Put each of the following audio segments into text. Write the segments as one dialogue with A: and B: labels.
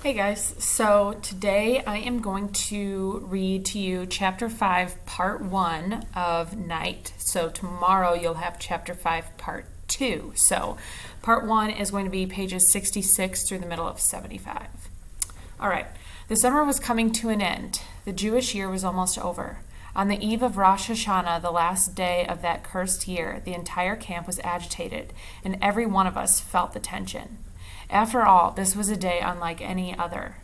A: Hey guys, so today I am going to read to you chapter 5, part 1 of Night. So tomorrow you'll have chapter 5, part 2. So part 1 is going to be pages 66 through the middle of 75. All right, the summer was coming to an end. The Jewish year was almost over. On the eve of Rosh Hashanah, the last day of that cursed year, the entire camp was agitated, and every one of us felt the tension. After all, this was a day unlike any other.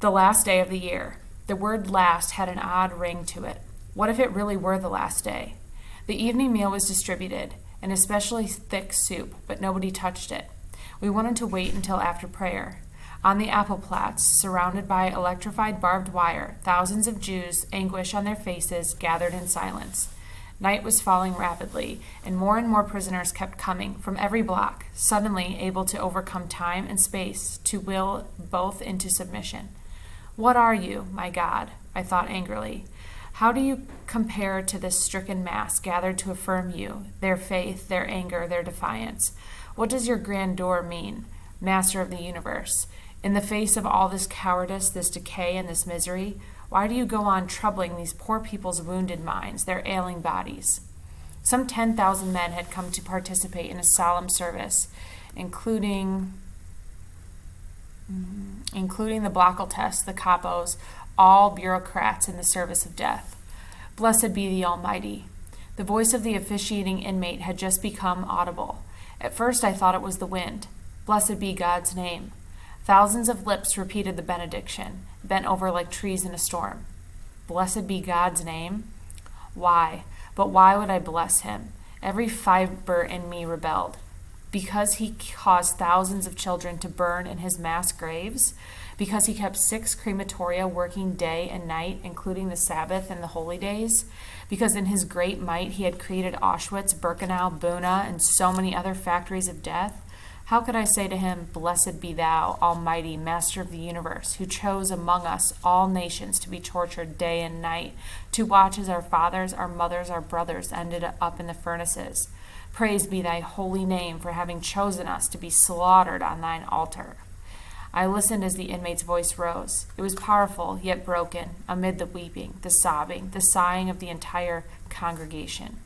A: The last day of the year. The word last had an odd ring to it. What if it really were the last day? The evening meal was distributed, an especially thick soup, but nobody touched it. We wanted to wait until after prayer. On the apple plats, surrounded by electrified barbed wire, thousands of Jews, anguish on their faces, gathered in silence. Night was falling rapidly, and more prisoners kept coming from every block, suddenly able to overcome time and space, to will both into submission. What are you, my God? I thought angrily. How do you compare to this stricken mass gathered to affirm you, their faith, their anger, their defiance? What does your grandeur mean, Master of the universe? In the face of all this cowardice, this decay, and this misery, why do you go on troubling these poor people's wounded minds, their ailing bodies? Some 10,000 men had come to participate in a solemn service, including the Blockeltests, the Capos, all bureaucrats in the service of death. Blessed be the Almighty. The voice of the officiating inmate had just become audible. At first I thought it was the wind. Blessed be God's name. Thousands of lips repeated the benediction, bent over like trees in a storm. Blessed be God's name? Why? But why would I bless him? Every fiber in me rebelled. Because he caused thousands of children to burn in his mass graves? Because he kept 6 crematoria working day and night, including the Sabbath and the holy days? Because in his great might he had created Auschwitz, Birkenau, Buna, and so many other factories of death? How could I say to him, Blessed be thou, Almighty, Master of the universe, who chose among us all nations to be tortured day and night, to watch as our fathers, our mothers, our brothers ended up in the furnaces? Praise be thy holy name for having chosen us to be slaughtered on thine altar. I listened as the inmate's voice rose. It was powerful, yet broken, amid the weeping, the sobbing, the sighing of the entire congregation.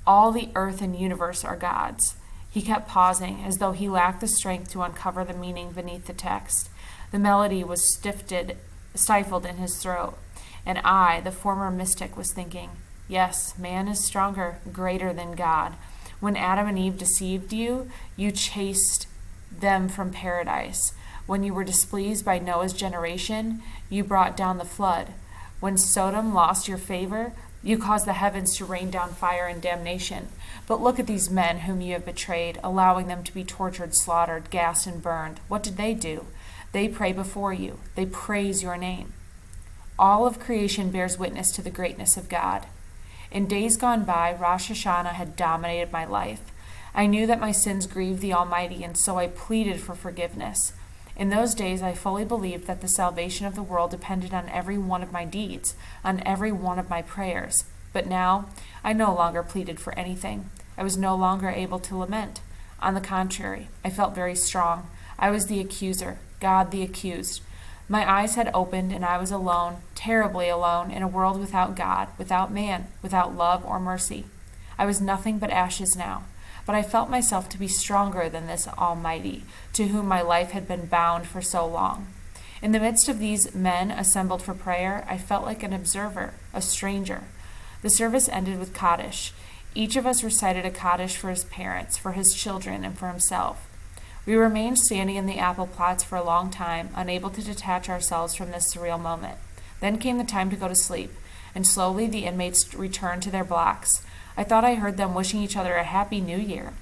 A: All the earth and universe are God's. He kept pausing, as though he lacked the strength to uncover the meaning beneath the text. The melody was stifled in his throat, and I, the former mystic, was thinking, yes, man is stronger, greater than God. When Adam and Eve deceived you, you chased them from paradise. When you were displeased by Noah's generation, you brought down the flood. When Sodom lost your favor, you caused the heavens to rain down fire and damnation. But look at these men whom you have betrayed, allowing them to be tortured, slaughtered, gassed, and burned. What did they do? They pray before you. They praise your name. All of creation bears witness to the greatness of God. In days gone by, Rosh Hashanah had dominated my life. I knew that my sins grieved the Almighty, and so I pleaded for forgiveness. In those days, I fully believed that the salvation of the world depended on every one of my deeds, on every one of my prayers. But now, I no longer pleaded for anything. I was no longer able to lament. On the contrary, I felt very strong. I was the accuser, God the accused. My eyes had opened, and I was alone, terribly alone, in a world without God, without man, without love or mercy. I was nothing but ashes now. But I felt myself to be stronger than this Almighty, to whom my life had been bound for so long. In the midst of these men assembled for prayer, I felt like an observer, a stranger. The service ended with Kaddish. Each of us recited a Kaddish for his parents, for his children, and for himself. We remained standing in the apple plots for a long time, unable to detach ourselves from this surreal moment. Then came the time to go to sleep, and slowly the inmates returned to their blocks. I thought I heard them wishing each other a happy new year.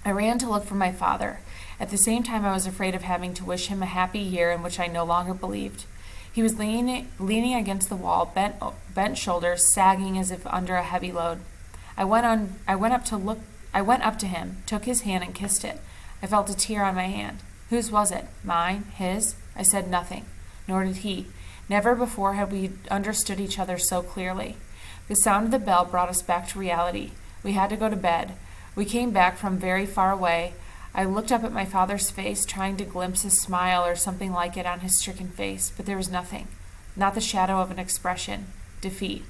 A: I ran to look for my father. At the same time, I was afraid of having to wish him a happy year in which I no longer believed. He was leaning against the wall, bent shoulders sagging as if under a heavy load. I went up to him, took his hand and kissed it. I felt a tear on my hand. Whose was it? Mine? His? I said nothing, nor did he. Never before had we understood each other so clearly. The sound of the bell brought us back to reality. We had to go to bed. We came back from very far away. I looked up at my father's face, trying to glimpse a smile or something like it on his stricken face, but there was nothing, not the shadow of an expression. Defeat.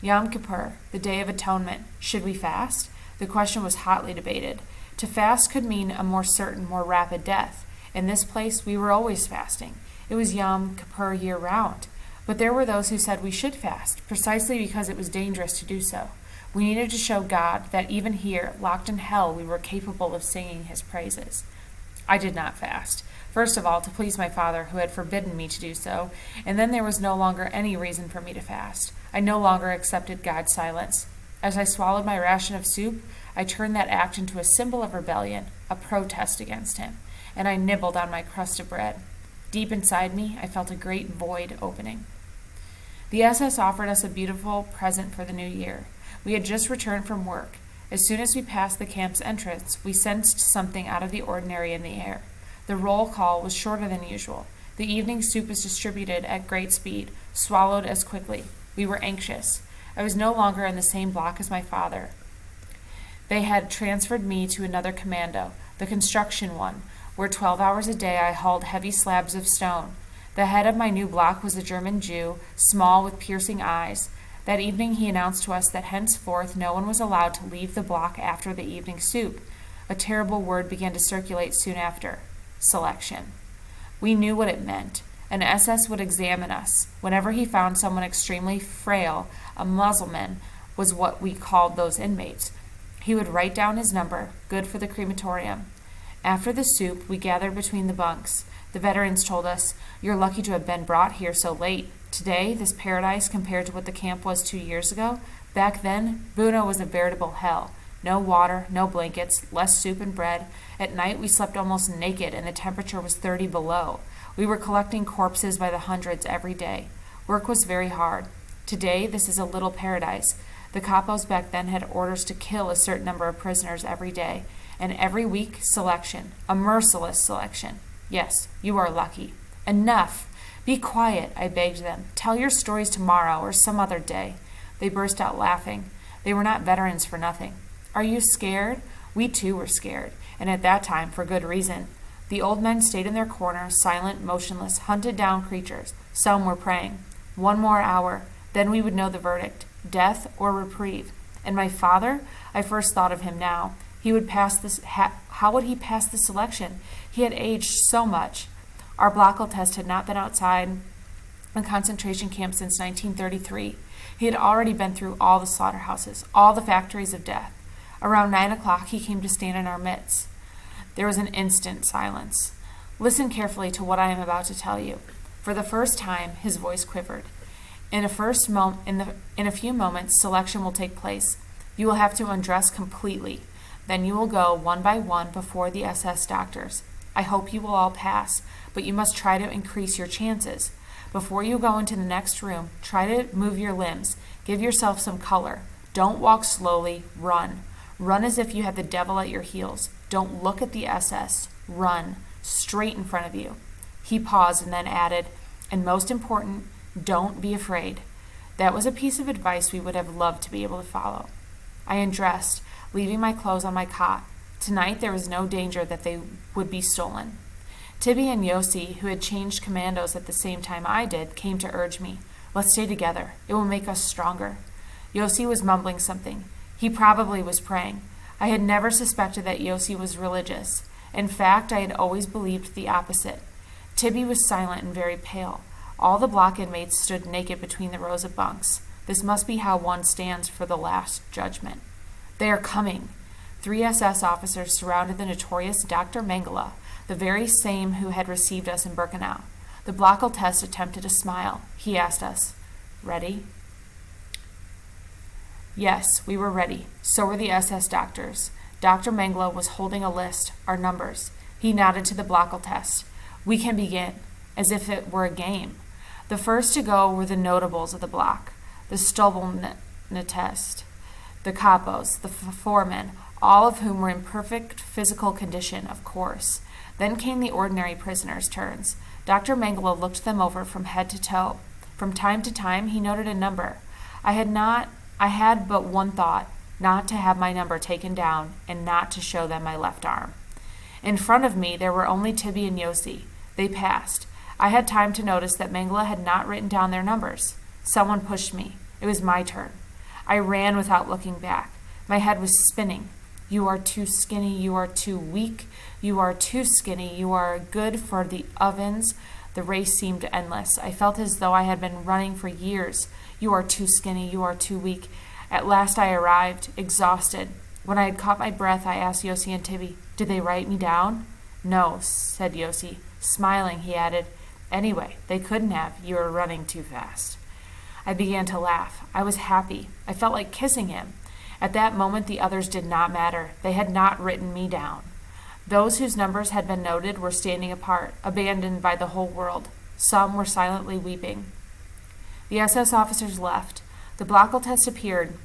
A: Yom Kippur, the Day of Atonement. Should we fast? The question was hotly debated. To fast could mean a more certain, more rapid death. In this place, we were always fasting. It was Yom Kippur year-round. But there were those who said we should fast, precisely because it was dangerous to do so. We needed to show God that even here, locked in hell, we were capable of singing his praises. I did not fast. First of all, to please my father, who had forbidden me to do so, and then there was no longer any reason for me to fast. I no longer accepted God's silence. As I swallowed my ration of soup, I turned that act into a symbol of rebellion, a protest against him, and I nibbled on my crust of bread. Deep inside me, I felt a great void opening. The SS offered us a beautiful present for the new year. We had just returned from work. As soon as we passed the camp's entrance, we sensed something out of the ordinary in the air. The roll call was shorter than usual. The evening soup was distributed at great speed, swallowed as quickly. We were anxious. I was no longer in the same block as my father. They had transferred me to another commando, the construction one, where 12 hours a day I hauled heavy slabs of stone. The head of my new block was a German Jew, small with piercing eyes. That evening he announced to us that henceforth no one was allowed to leave the block after the evening soup. A terrible word began to circulate soon after: selection. We knew what it meant. An SS would examine us. Whenever he found someone extremely frail, a Mussulman was what we called those inmates. He would write down his number, good for the crematorium. After the soup, we gathered between the bunks. The veterans told us, "You're lucky to have been brought here so late. Today, this paradise compared to what the camp was 2 years ago. Back then, Buno was a veritable hell. No water, no blankets, less soup and bread. At night, we slept almost naked, and the temperature was 30 below. We were collecting corpses by the hundreds every day. Work was very hard. Today, this is a little paradise. The capos back then had orders to kill a certain number of prisoners every day, and every week, selection, a merciless selection. Yes, you are lucky. Enough! Be quiet, I begged them. Tell your stories tomorrow or some other day." They burst out laughing. They were not veterans for nothing. "Are you scared?" We too were scared, and at that time for good reason. The old men stayed in their corner, silent, motionless, hunted down creatures. Some were praying. 1 more hour, then we would know the verdict: death or reprieve. And my father? I first thought of him now. He would pass this. How would he pass the selection? He had aged so much. Our Blackel test had not been outside a concentration camp since 1933. He had already been through all the slaughterhouses, all the factories of death. Around 9 o'clock, he came to stand in our midst. There was an instant silence. Listen carefully to what I am about to tell you. For the first time, his voice quivered. In a few moments, selection will take place. You will have to undress completely. Then you will go one by one before the SS doctors. I hope you will all pass, but you must try to increase your chances. Before you go into the next room, try to move your limbs. Give yourself some color. Don't walk slowly. Run. Run as if you had the devil at your heels. Don't look at the SS. Run. Straight in front of you. He paused and then added, and most important, don't be afraid. That was a piece of advice we would have loved to be able to follow. I undressed, leaving my clothes on my cot. Tonight there was no danger that they would be stolen. Tibby and Yossi, who had changed commandos at the same time I did, came to urge me. Let's stay together. It will make us stronger. Yossi was mumbling something. He probably was praying. I had never suspected that Yossi was religious. In fact, I had always believed the opposite. Tibby was silent and very pale. All the block inmates stood naked between the rows of bunks. This must be how one stands for the last judgment. They are coming. 3 SS officers surrounded the notorious Dr. Mengele, the very same who had received us in Birkenau. The Blackel test attempted a smile. He asked us, "Ready?" Yes, we were ready. So were the SS doctors. Dr. Mengele was holding a list, our numbers. He nodded to the Blackel test. We can begin, as if it were a game. The first to go were the notables of the block, the Stolbnetest, the capos, the foremen, all of whom were in perfect physical condition, of course. Then came the ordinary prisoners' turns. Dr. Mengele looked them over from head to toe. From time to time, he noted a number. I had but one thought, not to have my number taken down and not to show them my left arm. In front of me, there were only Tibby and Yossi. They passed. I had time to notice that Mengele had not written down their numbers. Someone pushed me. It was my turn. I ran without looking back. My head was spinning. You are too skinny. You are too weak. You are too skinny. You are good for the ovens. The race seemed endless. I felt as though I had been running for years. You are too skinny. You are too weak. At last I arrived, exhausted. When I had caught my breath, I asked Yossi and Tibby, "Did they write me down?" "No," said Yossi. Smiling, he added, "Anyway, they couldn't have. You were running too fast." I began to laugh. I was happy. I felt like kissing him. At that moment, the others did not matter. They had not written me down. Those whose numbers had been noted were standing apart, abandoned by the whole world. Some were silently weeping. The SS officers left. The Blockel test appeared,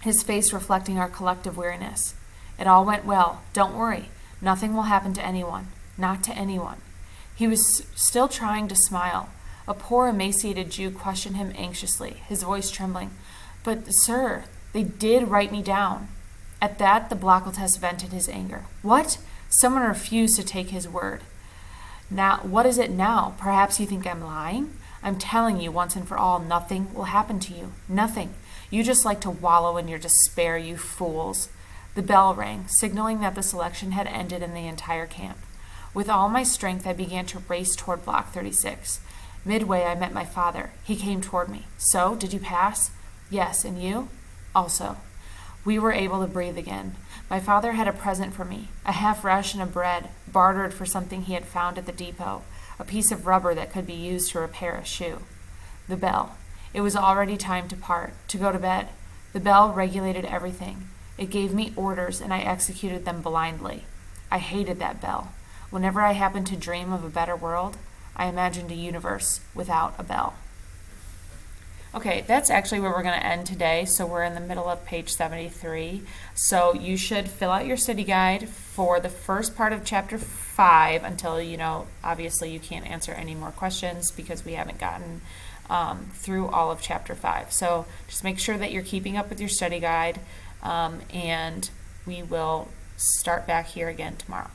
A: his face reflecting our collective weariness. "It all went well. Don't worry. Nothing will happen to anyone. Not to anyone." He was still trying to smile. A poor emaciated Jew questioned him anxiously, his voice trembling. "But, sir, they did write me down." At that, the Blockel test vented his anger. "What? Someone refused to take his word. Now, what is it now? Perhaps you think I'm lying? I'm telling you once and for all, nothing will happen to you. Nothing. You just like to wallow in your despair, you fools." The bell rang, signaling that the selection had ended in the entire camp. With all my strength, I began to race toward Block 36. Midway, I met my father. He came toward me. "So, did you pass?" "Yes, and you?" "Also." We were able to breathe again. My father had a present for me, a half ration of bread, bartered for something he had found at the depot, a piece of rubber that could be used to repair a shoe. The bell. It was already time to part, to go to bed. The bell regulated everything. It gave me orders, and I executed them blindly. I hated that bell. Whenever I happened to dream of a better world, I imagined a universe without a bell. Okay, that's actually where we're going to end today. So we're in the middle of page 73. So you should fill out your study guide for the first part of chapter 5 until, obviously you can't answer any more questions because we haven't gotten through all of chapter 5. So just make sure that you're keeping up with your study guide, and we will start back here again tomorrow.